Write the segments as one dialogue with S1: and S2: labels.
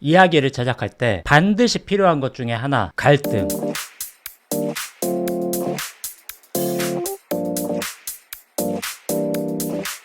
S1: 이야기를 제작할 때 반드시 필요한 것 중에 하나, 갈등.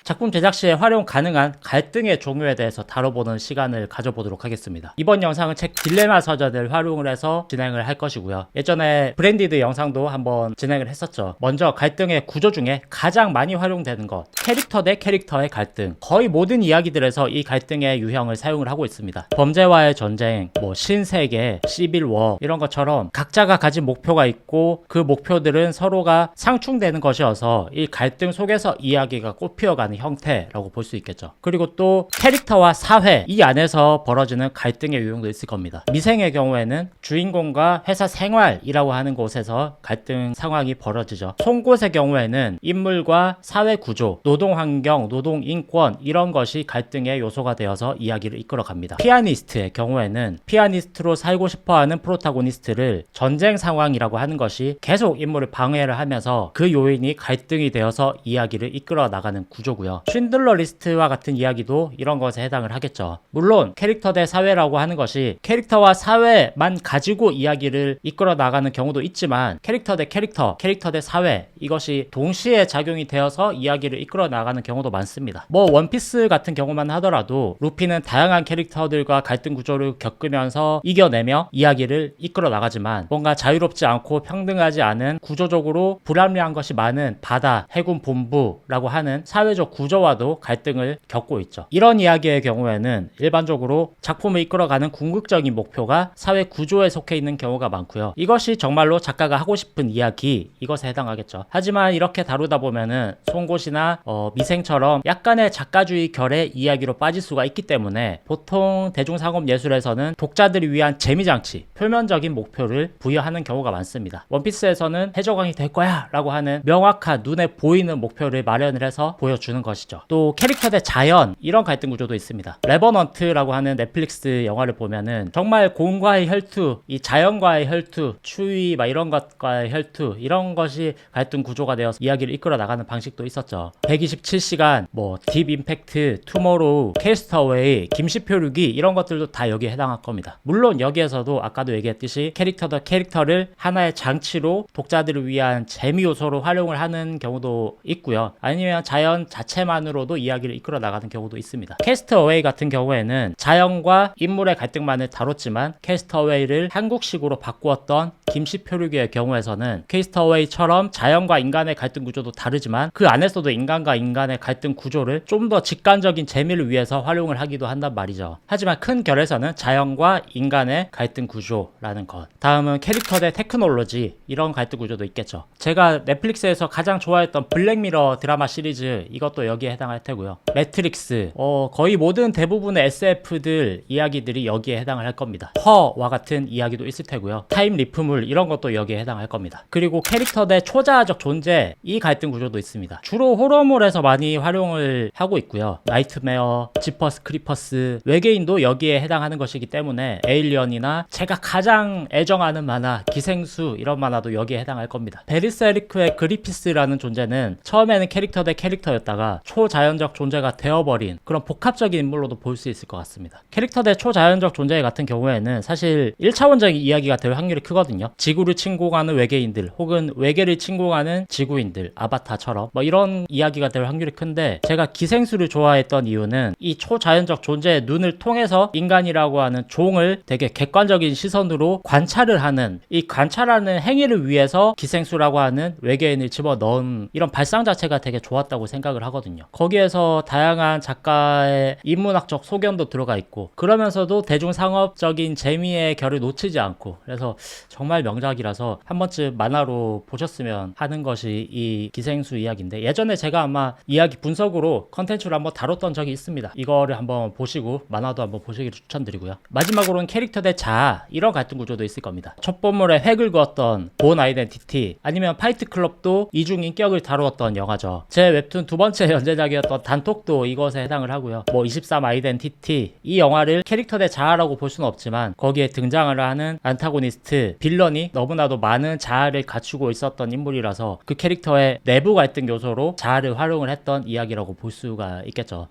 S1: 작품 제작 시에 활용 가능한 갈등의 종류에 대해서 다뤄보는 시간을 가져보도록 하겠습니다. 이번 영상은 책 딜레마 서전을 활용을 해서 진행을 할 것이고요. 예전에 브랜디드 영상도 한번 진행을 했었죠. 먼저 갈등의 구조 중에 가장 많이 활용되는 것, 캐릭터 대 캐릭터의 갈등. 거의 모든 이야기들에서 이 갈등의 유형을 사용을 하고 있습니다. 범죄와의 전쟁, 신세계, 시빌워 이런 것처럼 각자가 가진 목표가 있고 그 목표들은 서로가 상충되는 것이어서 이 갈등 속에서 이야기가 꽃피어가는 형태라고 볼 수 있겠죠. 그리고 또 캐릭터와 사회, 이 안에서 벌어지는 갈등의 유형도 있을 겁니다. 미생의 경우에는 주인공과 회사 생활이라고 하는 곳에서 갈등 상황이 벌어지죠. 송곳의 경우에는 인물과 사회 구조, 노동 환경, 노동 인권 이런 것이 갈등의 요소가 되어서 이야기를 이끌어갑니다. 피아니스트의 경우에는 피아니스트로 살고 싶어하는 프로타고니스트를 전쟁 상황이라고 하는 것이 계속 인물을 방해를 하면서 그 요인이 갈등이 되어서 이야기를 이끌어 나가는 구조고요. 쉰들러 리스트와 같은 이야기도 이런 것에 해당을 하겠죠. 물론 캐릭터 대 사회라고 하는 것이 캐릭터와 사회만 가지고 이야기를 이끌어 나가는 경우도 있지만 캐릭터 대 캐릭터, 캐릭터 대 사회 이것이 동시에 작용이 되어서 이야기를 이끌어 나가는 경우도 많습니다. 원피스 같은 경우만 하더라도 루피는 다양한 캐릭터들과 갈등 구조를 겪으면서 이겨내며 이야기를 이끌어 나가지만 뭔가 자유롭지 않고 평등하지 않은 구조적으로 불합리한 것이 많은 바다, 해군 본부라고 하는 사회적 구조와도 갈등을 겪고 있죠. 이런 이야기의 경우에는 일반적으로 작품을 이끌어가는 궁극적인 목표가 사회 구조에 속해 있는 경우가 많고요. 이것이 정말로 작가가 하고 싶은 이야기, 이것에 해당하겠죠. 하지만 이렇게 다루다 보면은 송곳이나 미생처럼 약간의 작가주의 결의 이야기로 빠질 수가 있기 때문에 보통 대중상업 예술에서는 독자들을 위한 재미장치, 표면적인 목표를 부여하는 경우가 많습니다. 원피스에서는 해적왕이 될 거야 라고 하는 명확한 눈에 보이는 목표를 마련을 해서 보여주는 것이죠. 또 캐릭터 대 자연, 이런 갈등 구조도 있습니다. 레버넌트라고 하는 넷플릭스 영화를 보면은 정말 공과의 혈투, 이 자연과의 혈투, 추위 이런 것과의 혈투, 이런 것이 갈등 구조가 되어서 이야기를 이끌어 나가는 방식도 있었죠. 127시간, 딥 임팩트, 투모로우, 캐스터웨이, 김시표류기 이런 것들도 다 여기에 해당할 겁니다. 물론 여기에서도 아까도 얘기했듯이 캐릭터 대 캐릭터를 하나의 장치로 독자들을 위한 재미 요소로 활용을 하는 경우도 있고요. 아니면 자연 자체만으로도 이야기를 이끌어 나가는 경우도 있습니다. 캐스트어웨이 같은 경우에는 자연과 인물의 갈등만을 다뤘지만 캐스트어웨이를 한국식으로 바꾸었던 김시표류기의 경우에서는 캐스트어웨이처럼 자연과 인간의 갈등 구조도 다르지만 그 안에서도 인간과 인간의 갈등 구조를 좀 더 직관적인 재미를 위해서 활용을 하기도 한단 말이죠. 하지만 큰 결에서는 자연과 인간의 갈등 구조라는 것. 다음은 캐릭터 대 테크놀로지, 이런 갈등 구조도 있겠죠. 제가 넷플릭스에서 가장 좋아했던 블랙미러 드라마 시리즈, 이것도 여기에 해당할 테고요. 매트릭스, 거의 모든 대부분의 SF들 이야기들이 여기에 해당을 할 겁니다. 허와 같은 이야기도 있을 테고요. 타임 리프물 이런 것도 여기에 해당할 겁니다. 그리고 캐릭터 대 초자아적 존재, 이 갈등 구조도 있습니다. 주로 호러물에서 많이 활용을 하고 있고요. 나이트메어, 지퍼스 크리퍼스, 외계인도 여기에 해당하는 것이기 때문에 에일리언이나 제가 가장 애정하는 만화 기생수 이런 만화도 여기에 해당할 겁니다. 베르세르크의 그리피스라는 존재는 처음에는 캐릭터 대 캐릭터였다가 초자연적 존재가 되어버린 그런 복합적인 인물로도 볼 수 있을 것 같습니다. 캐릭터 대 초자연적 존재 같은 경우에는 사실 1차원적인 이야기가 될 확률이 크거든요. 지구를 침공하는 외계인들 혹은 외계를 침공하는 지구인들, 아바타처럼 이런 이야기가 될 확률이 큰데, 제가 기생수를 좋아했던 이유는 이 초자연적 존재의 눈을 통해서 인간이라고 하는 종을 되게 객관적인 시선으로 관찰을 하는, 이 관찰하는 행위를 위해서 기생수라고 하는 외계인을 집어넣은 이런 발상 자체가 되게 좋았다고 생각을 하거든요. 거기에서 다양한 작가의 인문학적 소견도 들어가 있고 그러면서도 대중상업적인 재미의 결을 놓치지 않고, 그래서 정말 명작이라서 한 번쯤 만화로 보셨으면 하는 것이 이 기생수 이야기인데, 예전에 제가 아마 이야기 분석으로 컨텐츠를 한번 다뤘던 적이 있습니다. 이거를 한번 보시고 만화도 한번 보시기를 추천드리고요. 마지막으로는 캐릭터 대 자아, 이런 갈등 구조도 있을 겁니다. 첫 본물에 획을 그었던 본 아이덴티티, 아니면 파이트 클럽도 이중 인격을 다루었던 영화죠. 제 웹툰 두 번째 연재작이었던 단톡도 이것에 해당을 하고요. 23 아이덴티티, 이 영화를 캐릭터 대 자아라고 볼 수는 없지만 거기에 등장을 하는 안타고니스트, 빌런이 너무나도 많은 자아를 갖추고 있었던 인물이라서 그 캐릭터의 내부 갈등 요소로 자아를 활용을 했던 이야기라고 볼 수가 있겠죠.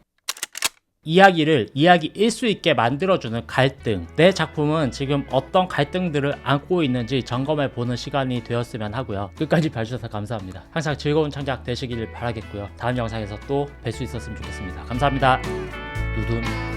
S1: 이야기를 이야기일 수 있게 만들어주는 갈등, 내 작품은 지금 어떤 갈등들을 안고 있는지 점검해보는 시간이 되었으면 하고요. 끝까지 봐주셔서 감사합니다. 항상 즐거운 창작 되시길 바라겠고요. 다음 영상에서 또 뵐 수 있었으면 좋겠습니다. 감사합니다. 누둔.